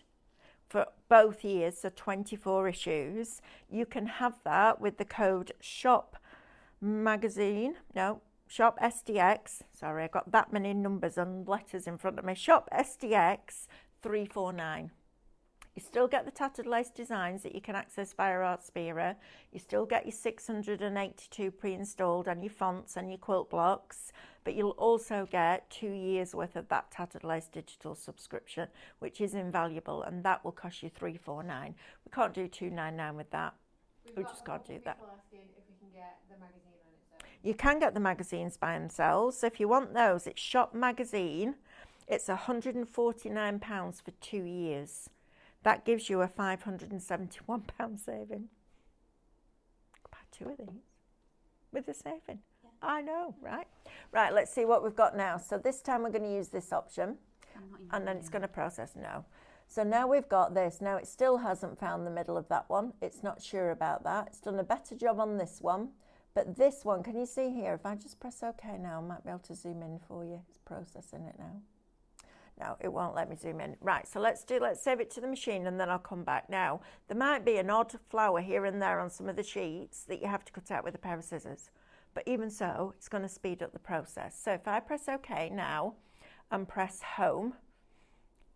for both years, so 24 issues, you can have that with the code shop SDX, sorry, I got that many numbers and letters in front of me, shop SDX 349. You still get the Tattered Lace designs that you can access via Artspira. You still get your 682 pre-installed and your fonts and your quilt blocks, but you'll also get 2 years worth of that Tattered Lace digital subscription, which is invaluable, and that will cost you 349. We can't do 299 with that. We just can't do that. You can get the magazines by themselves. So if you want those, it's Shop Magazine. It's £149 for 2 years. That gives you a £571 saving. Buy 2 of these with the saving. Yeah. I know, right? Right, let's see what we've got now. So this time we're going to use this option and then it's going to process now. So now we've got this. Now it still hasn't found the middle of that one. It's not sure about that. It's done a better job on this one. But this one, can you see here? If I just press OK now, I might be able to zoom in for you. It's processing it now. No, it won't let me zoom in. Right, so let's save it to the machine and then I'll come back. Now, there might be an odd flower here and there on some of the sheets that you have to cut out with a pair of scissors. But even so, it's going to speed up the process. So if I press OK now and press home,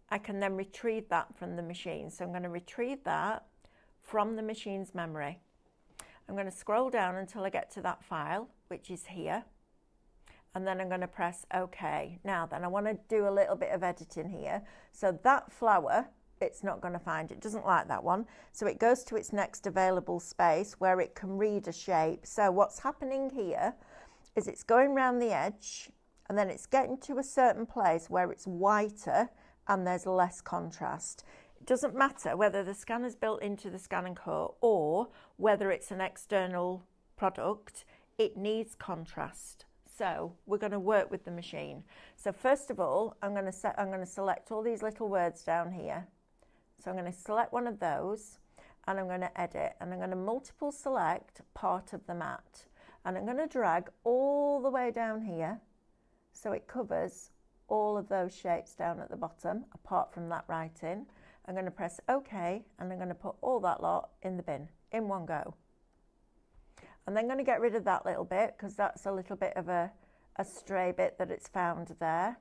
I can then retrieve that from the machine. So I'm going to retrieve that from the machine's memory. I'm going to scroll down until I get to that file, which is here. And then I'm going to press OK. Now then, I want to do a little bit of editing here. So that flower, it's not going to find, it doesn't like that one. So it goes to its next available space where it can read a shape. So what's happening here is it's going around the edge and then it's getting to a certain place where it's whiter and there's less contrast. It doesn't matter whether the scanner's built into the scan and cut or whether it's an external product, it needs contrast. So we're going to work with the machine. So first of all, I'm going to select all these little words down here. So I'm going to select one of those and I'm going to edit and I'm going to multiple select part of the mat and I'm going to drag all the way down here so it covers all of those shapes down at the bottom apart from that writing. I'm going to press OK and I'm going to put all that lot in the bin in one go. I'm then going to get rid of that little bit because that's a little bit of a stray bit that it's found there.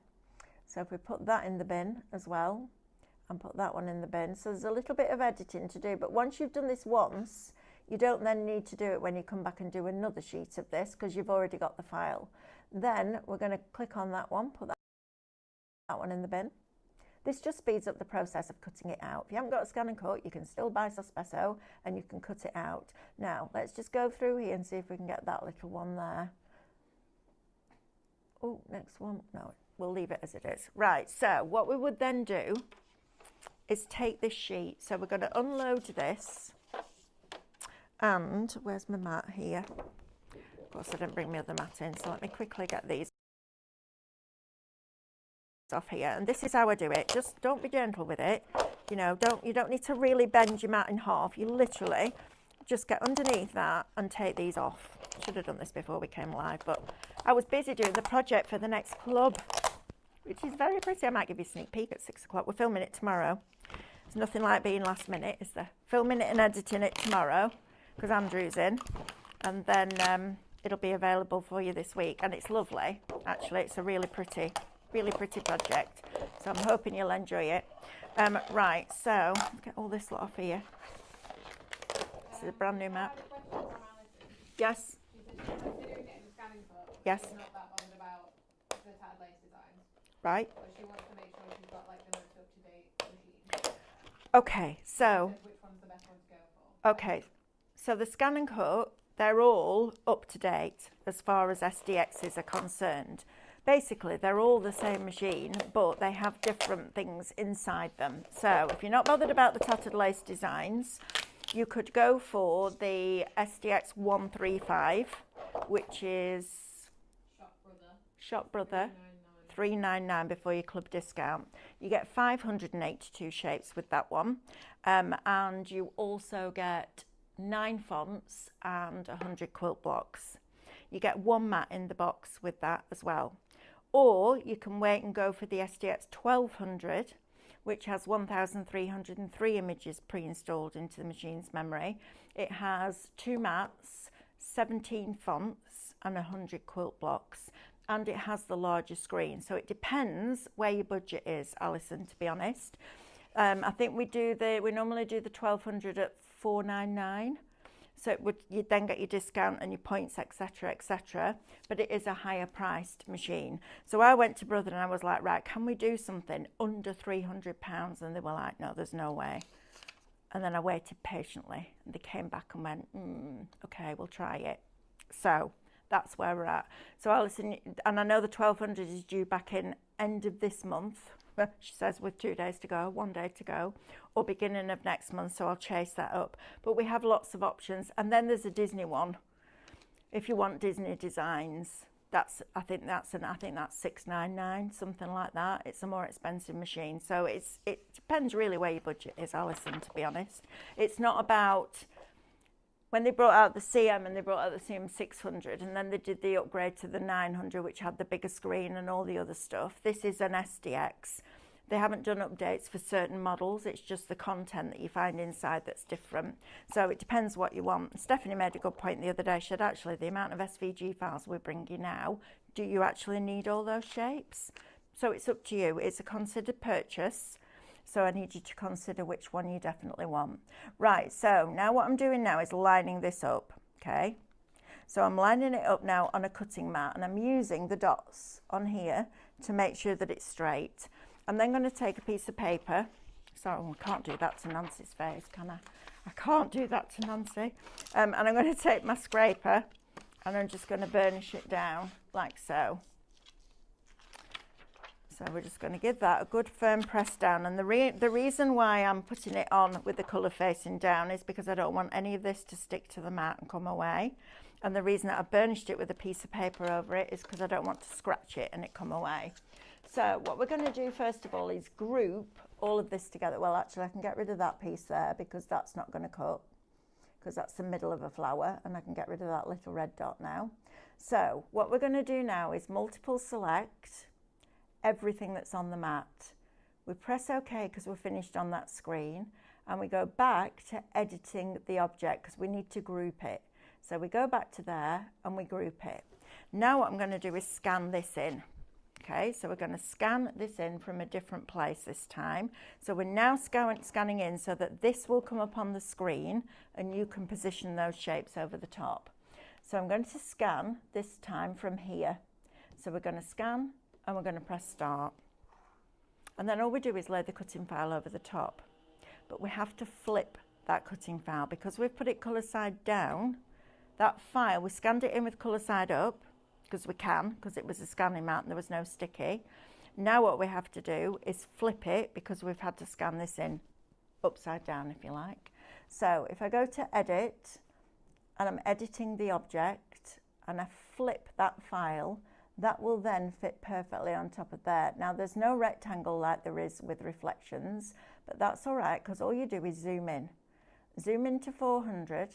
So if we put that in the bin as well and put that one in the bin. So there's a little bit of editing to do, but once you've done this once, you don't then need to do it when you come back and do another sheet of this because you've already got the file. Then we're going to click on that one, put that one in the bin. This just speeds up the process of cutting it out. If you haven't got a scan and cut, you can still buy Sospeso and you can cut it out. Now, let's just go through here and see if we can get that little one there. Oh, next one. No, we'll leave it as it is. Right, so what we would then do is take this sheet. So we're going to unload this. And where's my mat here? Of course, I didn't bring my other mat in, so let me quickly get these off here. And this is how I do it. Just don't be gentle with it. You know, you don't need to really bend your mat in half. You literally just get underneath that and take these off. Should have done this before we came live, but I was busy doing the project for the next club, which is very pretty. I might give you a sneak peek at 6 o'clock. We're filming it tomorrow. It's nothing like being last minute, is there? Filming it and editing it tomorrow because Andrew's in, and then it'll be available for you this week. And it's lovely, actually. It's a really pretty project. So I'm hoping you'll enjoy it. Right, so get all this lot off here. This is a brand new map. Yes. Considering getting the scanning cut, Yes. she's not that bothered about the tattered lace designs. Right. But she wants to make sure she's got like the most up-to-date machine. Okay, so Which one's the best one to go for? okay, so the scan and cut, they're all up to date as far as SDXs are concerned. Basically, they're all the same machine, but they have different things inside them. So if you're not bothered about the tattered lace designs, you could go for the SDX 135, which is Shop Brother 399 before your club discount. You get 582 shapes with that one, and you also get 9 fonts and 100 quilt blocks. You get 1 mat in the box with that as well. Or you can wait and go for the SDX 1200, which has 1,303 images pre-installed into the machine's memory. It has 2 mats, 17 fonts and 100 quilt blocks, and it has the larger screen. So it depends where your budget is, Alison, to be honest. I think we normally do the 1200 at 499. So you'd then get your discount and your points, etc., etc. But it is a higher priced machine. So I went to Brother and I was like, right, can we do something under £300? And they were like, no, there's no way. And then I waited patiently and they came back and went, okay, we'll try it. So that's where we're at. So Alison, and I know the 1200 is due back in end of this month. She says with 2 days to go, 1 day to go, or beginning of next month, so I'll chase that up. But we have lots of options. And then there's a Disney one. If you want Disney designs, I think that's $699, something like that. It's a more expensive machine. So it depends really where your budget is, Alison, to be honest. It's not about when they brought out the CM and they brought out the CM 600 and then they did the upgrade to the 900, which had the bigger screen and all the other stuff. This is an SDX. They haven't done updates for certain models. It's just the content that you find inside that's different. So it depends what you want. Stephanie made a good point the other day. She said, actually, the amount of SVG files we're bringing now, do you actually need all those shapes? So it's up to you. It's a considered purchase. So I need you to consider which one you definitely want. Right, so now what I'm doing now is lining this up, okay? So I'm lining it up now on a cutting mat and I'm using the dots on here to make sure that it's straight. I'm then going to take a piece of paper. Sorry, I can't do that to Nancy's face, can I? I can't do that to Nancy. And I'm going to take my scraper and I'm just going to burnish it down like so. So we're just going to give that a good firm press down. And the reason why I'm putting it on with the colour facing down is because I don't want any of this to stick to the mat and come away. And the reason that I burnished it with a piece of paper over it is because I don't want to scratch it and it come away. So what we're going to do first of all is group all of this together. Well, actually I can get rid of that piece there because that's not going to cut, because that's the middle of a flower, and I can get rid of that little red dot now. So what we're going to do now is multiple select everything that's on the mat. We press OK because we're finished on that screen, and we go back to editing the object because we need to group it. So we go back to there and we group it. Now what I'm going to do is scan this in. Okay, so we're going to scan this in from a different place this time. So we're now scanning in so that this will come up on the screen and you can position those shapes over the top. So I'm going to scan this time from here. So we're going to scan and we're going to press start. And then all we do is lay the cutting file over the top. But we have to flip that cutting file because we've put it colour side down. That file, we scanned it in with colour side up because we can, because it was a scanning mat and there was no sticky. Now what we have to do is flip it because we've had to scan this in upside down, if you like. So if I go to edit and I'm editing the object and I flip that file, that will then fit perfectly on top of there. Now there's no rectangle like there is with reflections, but that's all right because all you do is zoom in. Zoom into 400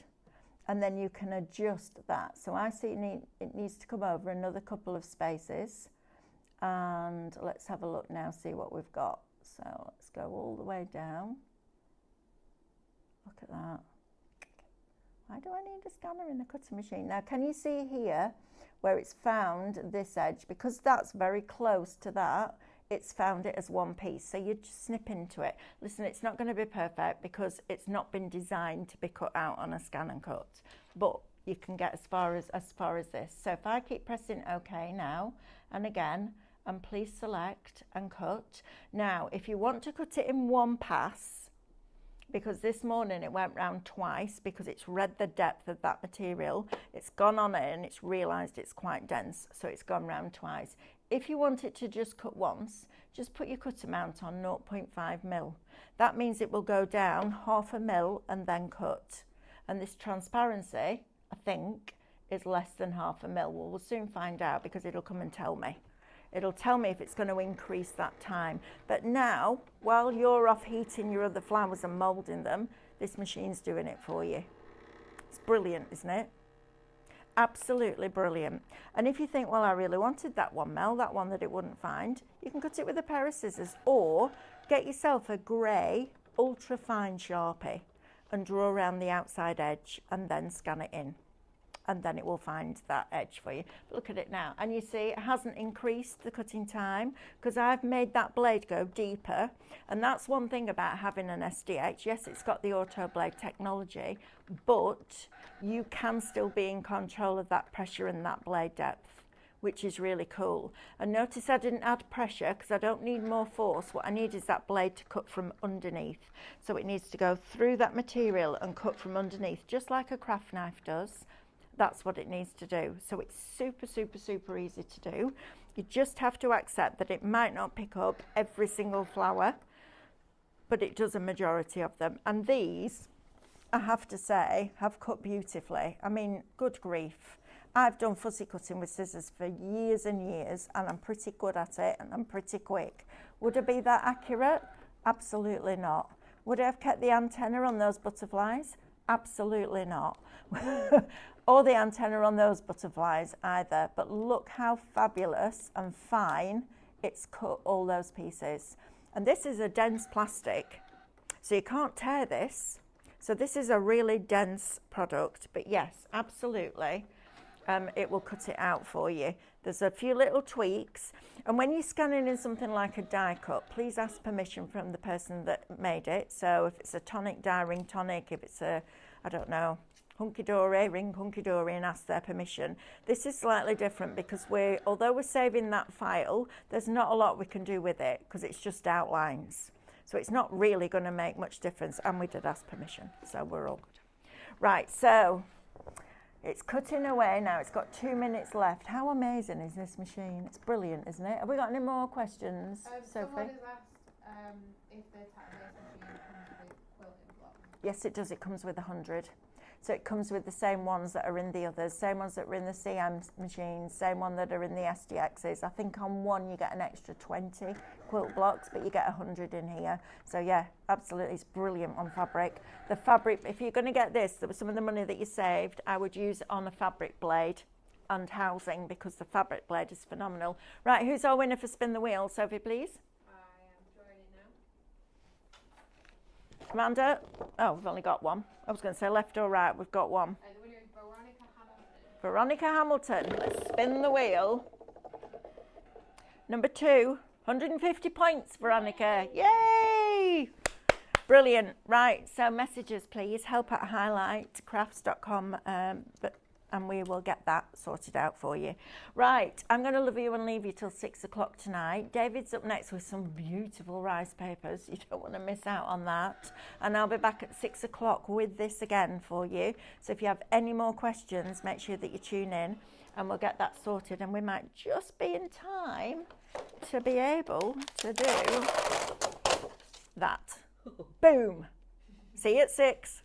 and then you can adjust that. So I see it needs to come over another couple of spaces, and let's have a look now, see what we've got. So let's go all the way down. Look at that. Why do I need a scanner in the cutting machine? Now can you see here where it's found this edge? Because that's very close to that, it's found it as one piece. So you just snip into it. Listen, it's not going to be perfect because it's not been designed to be cut out on a scan and cut, but you can get as far as this. So if I keep pressing OK now and again, and please select and cut. Now, if you want to cut it in one pass, because this morning it went round twice because it's read the depth of that material, it's gone on it and it's realised it's quite dense, so it's gone round twice. If you want it to just cut once, just put your cutter mount on 0.5 mil. That means it will go down 0.5 mil and then cut. And this transparency, I think, is less than 0.5 mil. Well, we'll soon find out because it'll come and tell me. It'll tell me if it's going to increase that time. But now, while you're off heating your other flowers and moulding them, this machine's doing it for you. It's brilliant, isn't it? Absolutely brilliant. And if you think, well, I really wanted that one, Mel, that one that it wouldn't find, you can cut it with a pair of scissors or get yourself a grey ultra fine Sharpie and draw around the outside edge and then scan it in. And then it will find that edge for you. But look at it now. And you see it hasn't increased the cutting time because I've made that blade go deeper. And that's one thing about having an SDH. Yes, it's got the auto blade technology, but you can still be in control of that pressure and that blade depth, which is really cool. And notice I didn't add pressure because I don't need more force. What I need is that blade to cut from underneath. So it needs to go through that material and cut from underneath, just like a craft knife does. That's what it needs to do. So it's super, super, super easy to do. You just have to accept that it might not pick up every single flower, but it does a majority of them. And these, I have to say, have cut beautifully. I mean, good grief. I've done fussy cutting with scissors for years and years, and I'm pretty good at it, and I'm pretty quick. Would it be that accurate? Absolutely not. Would I have kept the antenna on those butterflies? Absolutely not. Or the antenna on those butterflies either. But look how fabulous and fine it's cut all those pieces. And this is a dense plastic, so you can't tear this. So this is a really dense product, but yes, absolutely, it will cut it out for you. There's a few little tweaks, and when you're scanning in something like a die cut, please ask permission from the person that made it. So if it's a tonic die, ring tonic, if it's a, I don't know, hunky-dory, ring hunky-dory, and ask their permission. This is slightly different because although we're saving that file, there's not a lot we can do with it because it's just outlines. So it's not really going to make much difference, and we did ask permission, so we're all good. Right, so it's cutting away now. It's got 2 minutes left. How amazing is this machine? It's brilliant, isn't it? Have we got any more questions, Sophie? Someone has asked if the tack-based machine comes with quilting blocks. Yes, it does. It comes with 100. So it comes with the same ones that are in the others, same ones that are in the CM machines, same one that are in the SDXs. I think on one you get an extra 20 quilt blocks, but you get 100 in here. So yeah, absolutely, it's brilliant on fabric. The fabric, if you're going to get this, some of the money that you saved, I would use it on a fabric blade and housing because the fabric blade is phenomenal. Right, who's our winner for Spin the Wheel? Sophie, please. Amanda? Oh, we've only got one. I was going to say left or right. We've got one. The winner is Veronica Veronica Hamilton. Hamilton. Let's spin the wheel. Number 2, 150 points, Veronica. Yay! Brilliant. Right, so messages, please. Help at highlightcrafts.com. But and we will get that sorted out for you. Right, I'm going to love you and leave you till 6 o'clock tonight. David's up next with some beautiful rice papers. You don't want to miss out on that. And I'll be back at 6 o'clock with this again for you. So if you have any more questions, make sure that you tune in and we'll get that sorted. And we might just be in time to be able to do that. Boom. See you at 6.